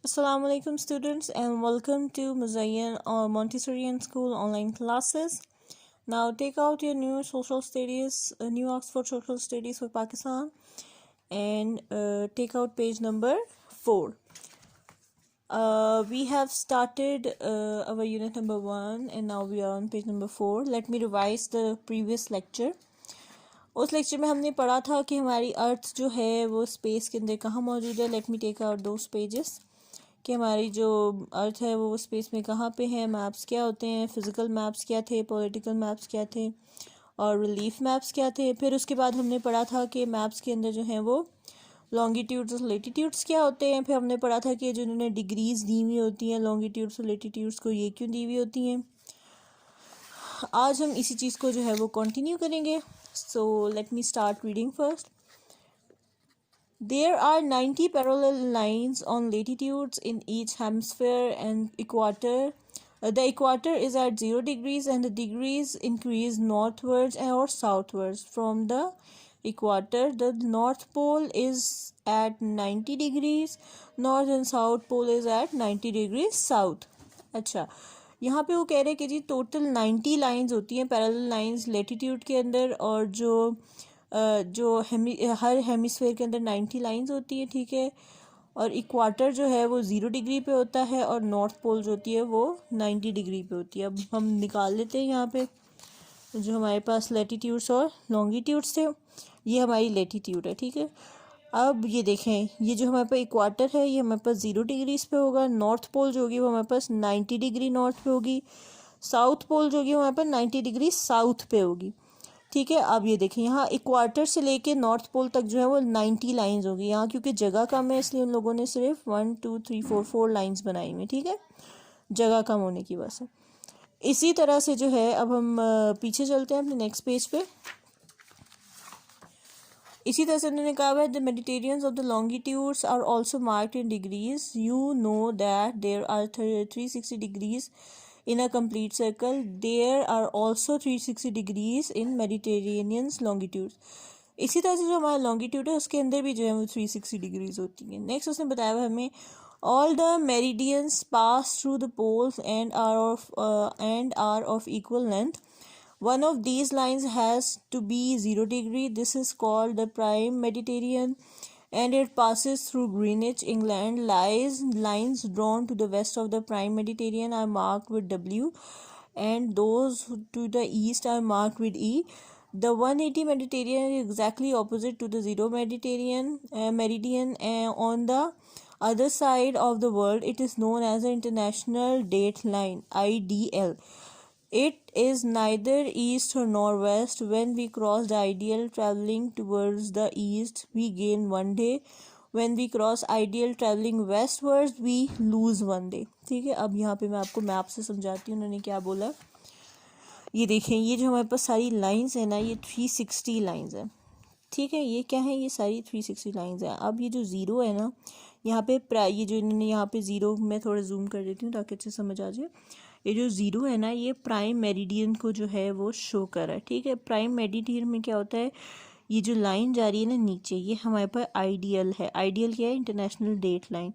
Assalamu alaikum students and welcome to Muzayyan or Montessori School online classes. Now take out your new social studies, new Oxford Social Studies for Pakistan and take out page number 4. We have started our unit number 1 and now we are on page number 4. Let me revise the previous lecture. उस lecture में हमने पढ़ा था कि हमारी अर्थ जो है वो स्पेस के अंदर कहाँ मौजूद है. Let me take out those pages कि हमारी जो अर्थ है वो स्पेस में कहाँ पे है, मैप्स क्या होते हैं, फिज़िकल मैप्स क्या थे, पॉलिटिकल मैप्स क्या थे और रिलीफ मैप्स क्या थे. फिर उसके बाद हमने पढ़ा था कि मैप्स के अंदर जो है वो लॉन्गिट्यूड्स और लेटीट्यूड्स क्या होते हैं. फिर हमने पढ़ा था कि जो इन्होंने डिग्रीज़ दी हुई होती हैं लॉन्गिट्यूड्स और लेटीट्यूड्स को, ये क्यों दी हुई होती हैं. आज हम इसी चीज़ को जो है वो कंटिन्यू करेंगे. So let me start reading first. There are 90 parallel lines on latitudes in each hemisphere and equator. The equator is at 0 degrees and the degrees increase northwards or southwards. From the equator, the north pole is at 90 degrees, north and south pole is at 90 degrees south. अच्छा, यहाँ पे वो कह रहे हैं कि जी total 90 lines होती हैं पैरेलल लाइंस लेटीट्यूड के अंदर, और हर हेमिस्फेयर के अंदर 90 लाइंस होती है. ठीक है, और इक्वाटर जो है वो 0 डिग्री पे होता है और नॉर्थ पोल जो होती है वो 90 डिग्री पे होती है. अब हम निकाल लेते हैं यहाँ पे जो हमारे पास लेटीट्यूड्स और लॉन्गिट्यूड्स थे. ये हमारी लेटीट्यूड है. ठीक है, अब ये देखें, ये जो हमारे पास इक्वाटर है ये हमारे पास 0 डिग्रीज पे होगा. नॉर्थ पोल जो होगी वो हमारे पास 90 डिग्री नॉर्थ पे होगी. साउथ पोल जो होगी हमारे पास 90 डिग्री साउथ पे होगी. ठीक है, अब ये देखें यहाँ इक्वाटर से लेके नॉर्थ पोल तक जो है वो 90 लाइंस होगी. यहाँ क्योंकि जगह कम है इसलिए उन लोगों ने सिर्फ 1 2 3 4 लाइंस बनाई हुई. ठीक है, जगह कम होने की वजह से. इसी तरह से जो है अब हम पीछे चलते हैं अपने नेक्स्ट पेज पे. इसी तरह से उन्होंने कहा है the mediterraneans of the longitudes are also marked in degrees. You know that there are 360 degrees in a complete circle. There are also 360 degrees in Mediterranean's longitudes. इसी तरह से जो हमारा लॉन्गिट्यूड है उसके अंदर भी जो है वो 360 डिग्रीज होती है. नेक्स्ट उसने बताया हुआ हमें all the meridians pass through the poles and are of equal length. One of these lines has to be 0 degree. This is called the prime Mediterranean and it passes through Greenwich, England. Lines drawn to the west of the prime Mediterranean are marked with W and those to the east are marked with E. The 180 Mediterranean is exactly opposite to the 0 meridian on the other side of the world. It is known as the International Date Line, IDL. It is neither east nor west. When we cross the ideal traveling towards the east, we gain 1 day. When we cross ideal traveling westwards, we lose 1 day. ठीक है, अब यहाँ पे मैं आपको map से समझाती हूँ उन्होंने क्या बोला. ये देखें, ये जो हमारे पास सारी लाइंस है ना, ये 360 लाइंस है. ठीक है, ये क्या है, ये सारी 360 लाइंस है. अब ये जो ज़ीरो है ना यहाँ पे, ये जो इन्होंने यहाँ पे ज़ीरो, मैं थोड़ा जूम कर देती हूँ ताकि अच्छे समझ आ जाए. ये जो ज़ीरो है ना ये प्राइम मेरिडियन को जो है वो शो कर रहा है. ठीक है, प्राइम मेरिडियन में क्या होता है, ये जो लाइन जा रही है ना नीचे, ये हमारे पास आइडियल है. आइडियल क्या है, इंटरनेशनल डेट लाइन.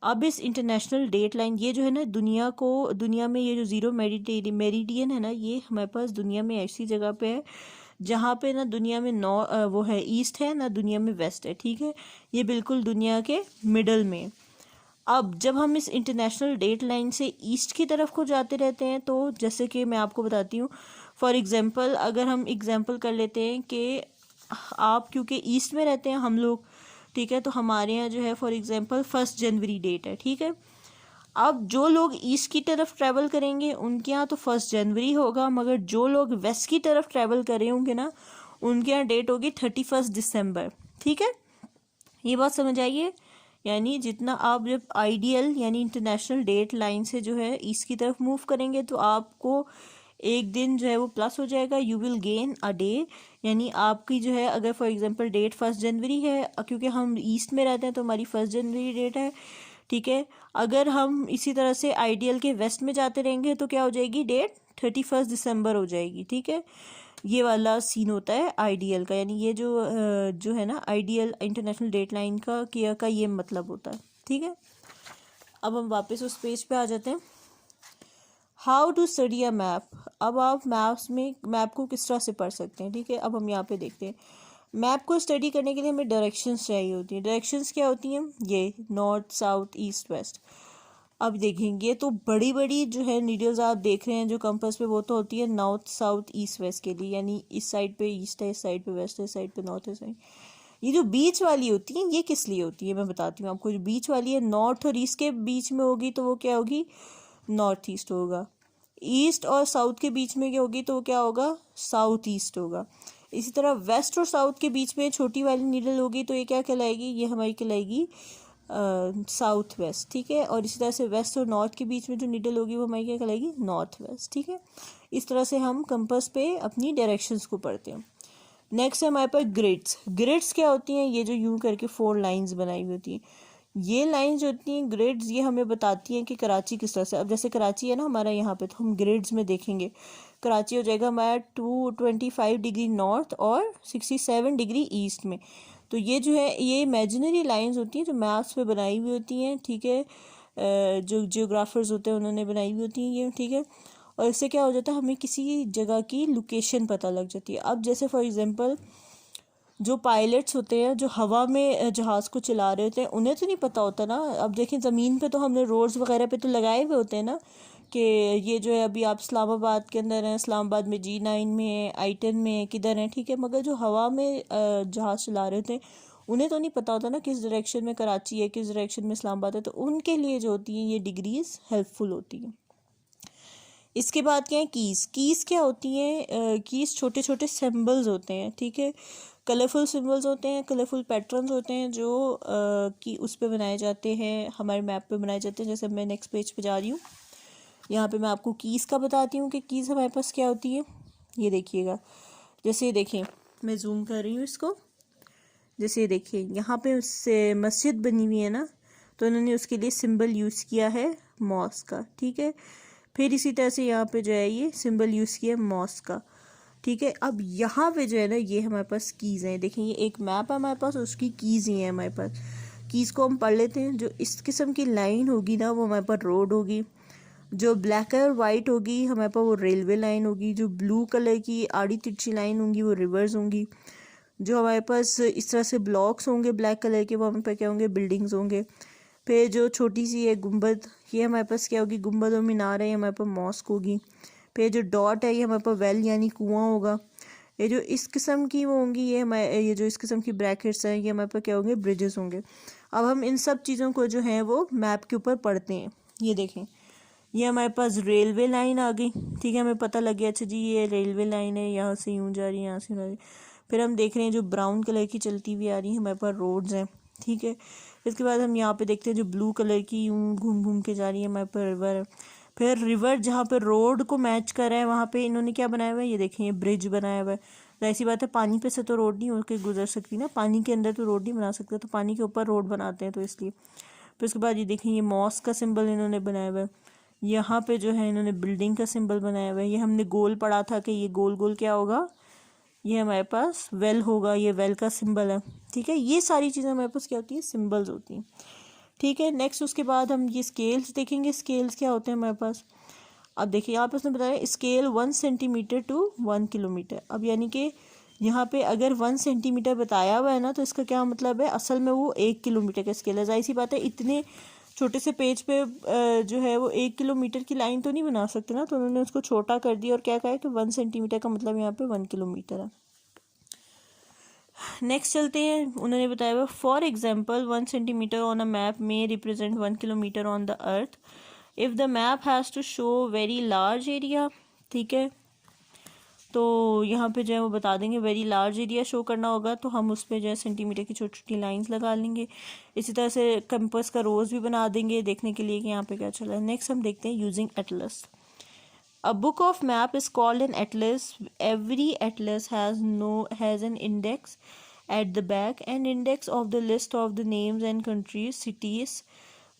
अब इस इंटरनेशनल डेट लाइन ये जो है ना दुनिया में ये जो ज़ीरो मेरिडियन है ना, ये हमारे पास दुनिया में ऐसी जगह पे है जहाँ पे ना दुनिया में वो है ईस्ट है ना दुनिया में वेस्ट है. ठीक है, ये बिल्कुल दुनिया के मिडल में. अब जब हम इस इंटरनेशनल डेट लाइन से ईस्ट की तरफ को जाते रहते हैं तो जैसे कि मैं आपको बताती हूँ, फॉर एग्जांपल अगर हम एग्जांपल कर लेते हैं कि आप क्योंकि ईस्ट में रहते हैं हम लोग, ठीक है, तो हमारे यहाँ जो है फॉर एग्जांपल 1 जनवरी डेट है. ठीक है, अब जो लोग ईस्ट की तरफ ट्रैवल करेंगे उनके यहाँ तो 1 जनवरी होगा, मगर जो लोग वेस्ट की तरफ ट्रैवल कर रहे होंगे ना उनके यहाँ डेट होगी 31 दिसंबर. ठीक है, ये बात समझ आइए. यानी जितना आप जब आइडियल यानी इंटरनेशनल डेट लाइन से जो है ईस्ट की तरफ मूव करेंगे तो आपको एक दिन जो है वो प्लस हो जाएगा. You will gain a day. यानी आपकी जो है अगर फॉर एग्जांपल डेट 1 जनवरी है, क्योंकि हम ईस्ट में रहते हैं तो हमारी 1 जनवरी डेट है. ठीक है, अगर हम इसी तरह से आइडियल के वेस्ट में जाते रहेंगे तो क्या हो जाएगी, डेट 31 दिसंबर हो जाएगी. ठीक है, ये वाला सीन होता है आइडियल का. यानी ये जो है ना आइडियल इंटरनेशनल डेट लाइन का ये मतलब होता है. ठीक है, अब हम वापस उस पेज पे आ जाते हैं। How to study a map. अब आप मैप को किस तरह से पढ़ सकते हैं, ठीक है। अब हम यहाँ पे देखते हैं, मैप को स्टडी करने के लिए हमें डायरेक्शंस चाहिए होती हैं। डायरेक्शंस क्या होती हैं, ये नॉर्थ साउथ ईस्ट वेस्ट। अब देखेंगे तो बड़ी बड़ी जो है नीडल्स आप देख रहे हैं जो कंपास पे, वो तो होती है नॉर्थ साउथ ईस्ट वेस्ट के लिए, यानी इस साइड पे ईस्ट है, इस साइड पे वेस्ट है, इस साइड पे नॉर्थ है, साइड। ये जो बीच वाली होती है ये किस लिए होती है, मैं बताती हूँ आपको। जो बीच वाली है नॉर्थ और ईस्ट के बीच में होगी तो वो क्या होगी, नॉर्थ ईस्ट होगा। ईस्ट और साउथ के बीच में क्या होगी तो वो क्या होगा, साउथ ईस्ट होगा। इसी तरह वेस्ट और साउथ के बीच में छोटी वाली नीडल होगी तो ये क्या कहलाएगी, ये हमारी कहलाएगी साउथ वेस्ट, ठीक है। और इसी तरह से वेस्ट और नॉर्थ के बीच में जो नीडल होगी वो हमारी क्या कहलाएगी, नॉर्थ वेस्ट, ठीक है। इस तरह से हम कंपास पे अपनी डायरेक्शंस को पढ़ते हैं। नेक्स्ट है हमारे पास ग्रिड्स। ग्रिड्स क्या होती हैं, ये जो यूं करके 4 लाइंस बनाई हुई होती हैं, ये लाइंस जो होती हैं ग्रिड्स, ये हमें बताती हैं कि कराची किस तरह से। अब जैसे कराची है ना हमारा यहाँ पे, तो हम ग्रिड्स में देखेंगे कराची हो जाएगा हमारा 225 डिग्री नॉर्थ और 67 डिग्री ईस्ट में। तो ये जो है ये इमेजिनरी लाइंस होती हैं जो मैप्स पे बनाई हुई होती हैं, ठीक है। जो जियोग्राफर्स होते हैं उन्होंने बनाई हुई होती हैं ये, ठीक है। और इससे क्या हो जाता है, हमें किसी जगह की लोकेशन पता लग जाती है। अब जैसे फॉर एग्जांपल जो पायलट्स होते हैं जो हवा में जहाज़ को चला रहे होते हैं, उन्हें तो नहीं पता होता ना। अब देखें ज़मीन पे तो हमने रोड्स वगैरह पे तो लगाए हुए होते हैं ना कि ये जो है अभी आप इस्लामाबाद के अंदर हैं, इस्लामाबाद में G9 में है, I10 में है, किधर है, ठीक है। मगर जो हवा में जहाज़ चला रहे होते हैं उन्हें तो नहीं पता होता ना किस डायरेक्शन में कराची है, किस डायरेक्शन में इस्लामाबाद है। तो उनके लिए जो होती हैं ये डिग्रीज हेल्पफुल होती हैं। इसके बाद क्या है, कीज़। कीज़ क्या होती हैं, कीज़ छोटे छोटे सिंबल्स होते हैं, ठीक है। कलरफुल सिंबल्स होते हैं, कलरफुल पैटर्न्स होते हैं जो कि उस पे बनाए जाते हैं, हमारे मैप पे बनाए जाते हैं। जैसे मैं नेक्स्ट पेज पे जा रही हूँ, यहाँ पे मैं आपको कीज़ का बताती हूँ कि कीज़ हमारे पास क्या होती है। ये देखिएगा, जैसे ये देखें, मैं जूम कर रही हूँ इसको। जैसे ये देखिए यहाँ पे उससे मस्जिद बनी हुई है ना, तो उन्होंने उसके लिए सिंबल यूज़ किया है मॉस का, ठीक है। फिर इसी तरह से यहाँ पे जो है ये सिंबल यूज़ किया है मॉस का, ठीक है। अब यहाँ पे जो है ना ये हमारे पास कीज़ हैं। देखें ये एक मैप है हमारे पास, उसकी कीज़ ही हैं हमारे पास। कीज़ को हम पढ़ लेते हैं। जो इस किस्म की लाइन होगी ना वो हमारे पास रोड होगी। जो ब्लैक और वाइट होगी हमारे पास वो रेलवे लाइन होगी। जो ब्लू कलर की आड़ी तिरछी लाइन होंगी वो रिवर्स होंगी। जो हमारे पास इस तरह से ब्लॉक्स होंगे ब्लैक कलर के, वो हमारे पास क्या होंगे, बिल्डिंग्स होंगे। फिर जो छोटी सी है गुंबद, ये हमारे पास क्या होगी, गुंबद और मीनार है, ये हमारे पास मॉस्क होगी। फिर जो डॉट है ये हमारे पास वेल यानी कुआं होगा। ये जो इस किस्म की वो होंगी ये जो इस किस्म की ब्रैकेट्स हैं ये हमारे पास क्या होंगे, ब्रिजेस होंगे। अब हम इन सब चीज़ों को जो है वो मैप के ऊपर पढ़ते हैं। ये देखें ये हमारे पास रेलवे लाइन आ गई, ठीक है। हमें पता लग गया अच्छा जी ये रेलवे लाइन है, यहाँ से यूँ जा रही है, यहाँ से जा रही है। फिर हम देख रहे हैं जो ब्राउन कलर की चलती हुई आ रही है हमारे पास रोड्स हैं, ठीक है। इसके बाद हम यहाँ पे देखते हैं जो ब्लू कलर की यूँ घूम घूम के जा रही है हमारे पास रिवर है। फिर रिवर जहाँ पे रोड को मैच कर रहा है वहाँ पे इन्होंने क्या बनाया हुआ है, ये देखें ये ब्रिज बनाया हुआ है। तो ऐसी बात है पानी पे से तो रोड नहीं होकर गुजर सकती ना, पानी के अंदर तो रोड नहीं बना सकते, तो पानी के ऊपर रोड बनाते हैं तो इसलिए। फिर उसके बाद ये देखें ये मॉस्क का सिंबल इन्होंने बनाया हुआ है। यहाँ पे जो है इन्होंने बिल्डिंग का सिंबल बनाया हुआ है। ये हमने गोल पढ़ा था कि ये गोल गोल क्या होगा, ये हमारे पास वेल होगा, ये वेल का सिंबल है, ठीक है। ये सारी चीज़ें हमारे पास क्या होती है, सिंबल्स होती हैं, ठीक है। नेक्स्ट उसके बाद हम ये स्केल्स देखेंगे। स्केल्स क्या होते हैं हमारे पास। अब देखिए यहाँ पे उसने बताया स्केल 1 सेंटीमीटर टू 1 किलोमीटर। अब यानी कि यहाँ पे अगर 1 सेंटीमीटर बताया हुआ है ना तो इसका क्या मतलब है, असल में वो 1 किलोमीटर का स्केल है। जाहिर सी बात है इतने छोटे से पेज पे जो है वो 1 किलोमीटर की लाइन तो नहीं बना सकते ना, तो उन्होंने उसको छोटा कर दिया और क्या कहा है कि 1 सेंटीमीटर का मतलब यहाँ पे 1 किलोमीटर है। नेक्स्ट चलते हैं, उन्होंने बताया हुआ for example 1 centimetre on a map में represent 1 kilometre on the earth if the map has to show very large area, ठीक है। तो यहाँ पे जो है वो बता देंगे वेरी लार्ज एरिया शो करना होगा तो हम उस पर जो है सेंटीमीटर की छोटी छोटी लाइंस लगा लेंगे। इसी तरह से कंपास का रोज भी बना देंगे देखने के लिए कि यहाँ पे क्या चल रहा है। नेक्स्ट हम देखते हैं using Atlas. A book of map is called an atlas. Every atlas has an index at the back, an index of the list of the names and countries, cities,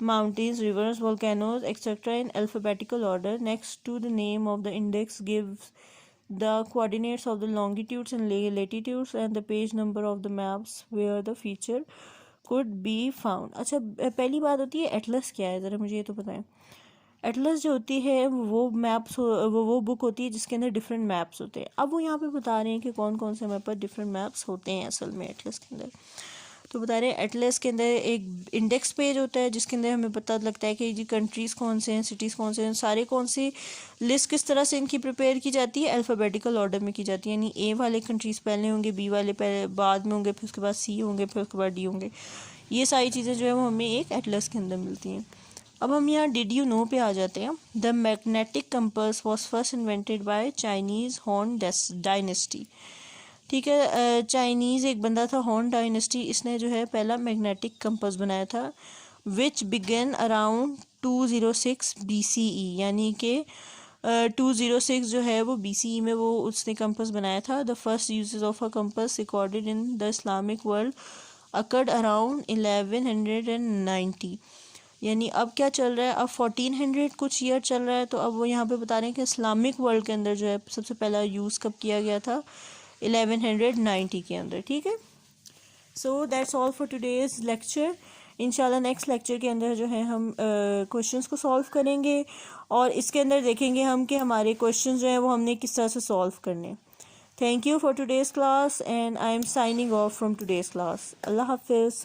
mountains, rivers, volcanoes, etc. in alphabetical order. Next to the name of the index gives the coordinates of the longitudes and latitudes and the page number of the maps where the feature could be found. अच्छा पहली बात होती है Atlas क्या है, ज़रा मुझे ये तो बताएं. एटलस जो होती है वो मैप्स वो बुक होती है जिसके अंदर डिफरेंट मैप्स होते हैं. अब वो यहाँ पे बता रहे हैं कि कौन कौन से मैप पर डिफरेंट मैप्स होते हैं असल में एटलस के अंदर. तो बता रहे हैं एटलस के अंदर एक इंडेक्स पेज होता है जिसके अंदर हमें पता लगता है कि जी कंट्रीज़ कौन से हैं, सिटीज़ कौन से हैं, सारे कौन सी लिस्ट किस तरह से इनकी प्रिपेयर की जाती है, अल्फ़ाबेटिकल ऑर्डर में की जाती है. यानी ए वाले कंट्रीज़ पहले होंगे, बी वाले पहले बाद में होंगे, फिर उसके बाद सी होंगे, फिर उसके बाद डी होंगे. ये सारी चीज़ें जो है वो हमें एक एटलस के अंदर मिलती हैं. अब हम यहाँ डिड यू नो पे आ जाते हैं. The magnetic compass was first invented by Chinese horn dynasty. ठीक है, चाइनीज़ एक बंदा था हॉर्न डायनेस्टी, इसने जो है पहला मैग्नेटिक कंपास बनाया था. विच बिगन अराउंड 206 BCE, यानी कि 206 जो है वो BCE में वो उसने कंपास बनाया था. The first uses of a compass recorded in the Islamic world occurred around 1190. यानी अब क्या चल रहा है, अब 1400 कुछ ईयर चल रहा है. तो अब वो यहाँ पे बता रहे हैं कि इस्लामिक वर्ल्ड के अंदर जो है सबसे पहला यूज़ कब किया गया था, 1190 के अंदर. ठीक है. So that's all for today's lecture. इंशाल्लाह नेक्स्ट लेक्चर के अंदर जो है हम क्वेश्चंस को सॉल्व करेंगे और इसके अंदर देखेंगे हम कि हमारे क्वेश्चंस जो हैं वो हमने किस तरह से सॉल्व करने. Thank you for today's class and I am signing off from today's class. अल्लाह हाफिज़.